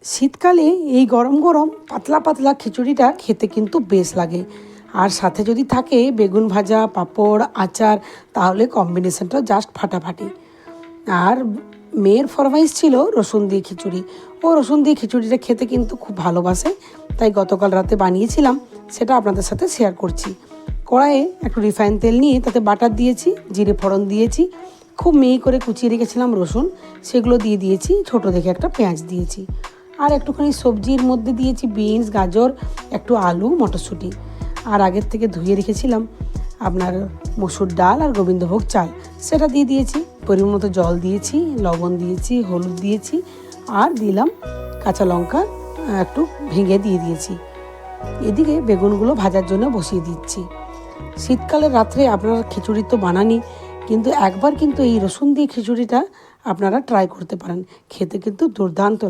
শীতকালে এই গরম গরম পাতলা পাতলা খিচুড়িটা খেতে কিন্তু বেশ লাগে। আর সাথে যদি থাকে বেগুন ভাজা, পাঁপড়, আচার, তাহলে কম্বিনেশনটা জাস্ট ফাটাফাটি। আর মেয়ের ফরমাইশ ছিল রসুন দিয়ে খিচুড়ি। ও রসুন দিয়ে খিচুড়িটা খেতে কিন্তু খুব ভালোবাসে, তাই গতকাল রাতে বানিয়েছিলাম, সেটা আপনাদের সাথে শেয়ার করছি। কড়াইয়ে একটু রিফাইন তেল নিয়ে তাতে বাটার দিয়েছি, জিরে ফোড়ন দিয়েছি, খুব মিহি করে কুচিয়ে রেখেছিলাম রসুন, সেগুলো দিয়ে দিয়েছি, ছোটো দেখে একটা পেঁয়াজ দিয়েছি। আর একটুখানি সবজির মধ্যে দিয়েছি বিনস, গাজর, একটু আলু, মটরশুঁটি। আর আগের থেকে ধুয়ে রেখেছিলাম আপনার মসুর ডাল আর গোবিন্দভোগ চাল, সেটা দিয়ে দিয়েছি। পরিমাণ মতো জল দিয়েছি, লবণ দিয়েছি, হলুদ দিয়েছি, আর দিলাম কাঁচা লঙ্কা একটু ভেঙে দিয়ে দিয়েছি। এদিকে বেগুনগুলো ভাজার জন্য বসিয়ে দিচ্ছি। শীতকালের রাত্রে আপনারা খিচুড়ি তো বানানি, কিন্তু একবার কিন্তু এই রসুন দিয়ে খিচুড়িটা আপনারা ট্রাই করতে পারেন, খেতে কিন্তু দুর্দান্ত।